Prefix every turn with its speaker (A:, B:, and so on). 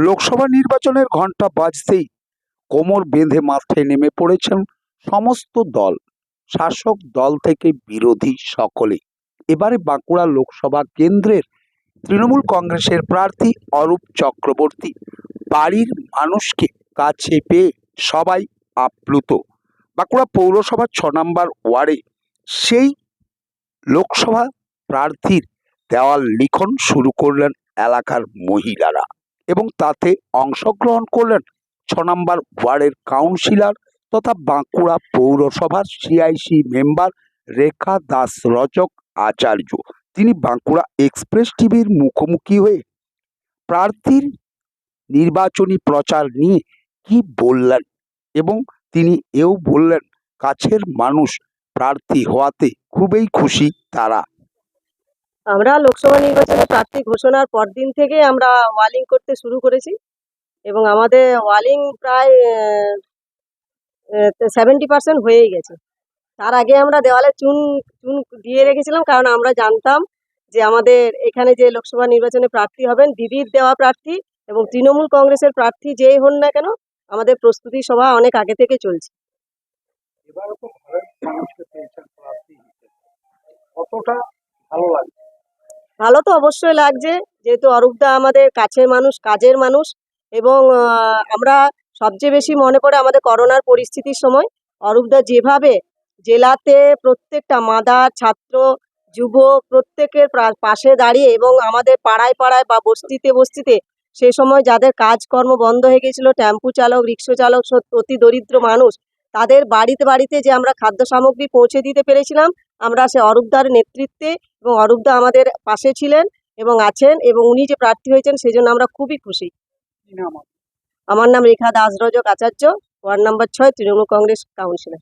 A: লোকসভা নির্বাচনের ঘণ্টা বাজতেই কোমর বেঁধে মাঠে নেমে পড়েছেন সমস্ত দল, শাসক দল থেকে বিরোধী সকলে। এবারে বাঁকুড়া লোকসভা কেন্দ্রের তৃণমূল কংগ্রেসের প্রার্থী অরূপ চক্রবর্তী বাড়ির মানুষকে কাছে পেয়ে সবাই আপ্লুত। বাঁকুড়া পৌরসভার 6 নম্বর ওয়ার্ডে সেই লোকসভা প্রার্থীর দেওয়াল লিখন শুরু করলেন এলাকার মহিলারা এবং তাতে অংশগ্রহণ করলেন 6 নম্বর ওয়ার্ডের কাউন্সিলর তথা বাঁকুড়া পৌরসভার সিআইসি মেম্বার রেখা দাস রজক আচার্য। তিনি বাঁকুড়া এক্সপ্রেস টিভির মুখোমুখি হয়ে প্রার্থীর নির্বাচনী প্রচার নিয়ে কি বললেন এবং তিনি এও বললেন কাছের মানুষ প্রার্থী হওয়াতে খুবই খুশি তারা।
B: আমরা লোকসভা নির্বাচনে প্রার্থী ঘোষণার পরদিন থেকে আমরা ওয়ালিং করতে শুরু করেছি এবং আমাদের ওয়ালিং প্রায় 70% হয়েই গেছে। তার আগে আমরা দেওয়ালে চুন চুন দিয়ে রেখেছিলাম, কারণ আমরা জানতাম যে আমাদের এখানে যে লোকসভা নির্বাচনে প্রার্থী হবেন দিদির দেওয়া প্রার্থী এবং তৃণমূল কংগ্রেসের প্রার্থী যেই হন না কেন, আমাদের প্রস্তুতি সভা অনেক আগে থেকে চলছে।
A: কতটা ভালো লাগে?
B: ভালো তো অবশ্যই লাগছে, যেহেতু অরূপদা আমাদের কাছের মানুষ, কাজের মানুষ এবং আমরা সবচেয়ে বেশি মনে পড়ে আমাদের করোনার পরিস্থিতির সময় অরূপদা যেভাবে জেলাতে প্রত্যেকটা মাদার, ছাত্র, যুব প্রত্যেকের পাশে দাঁড়িয়ে এবং আমাদের পাড়ায় পাড়ায় বা বস্তিতে বস্তিতে সে সময় যাদের কাজকর্ম বন্ধ হয়ে গেছিল, টেম্পু চালক, রিক্সা চালক, অতি দরিদ্র মানুষ, তাদের বাড়িতে বাড়িতে যে আমরা খাদ্য সামগ্রী পৌঁছে দিতে পেরেছিলাম, আমরা সে অরূপদার নেতৃত্বে এবং অরূপদা আমাদের পাশে ছিলেন এবং আছেন এবং উনি যে প্রার্থী হয়েছেন সেজন্য আমরা খুবই খুশি। আমার নাম Rekha Das Rajak Acharya, ward number 6, Trinamool Congress councillor.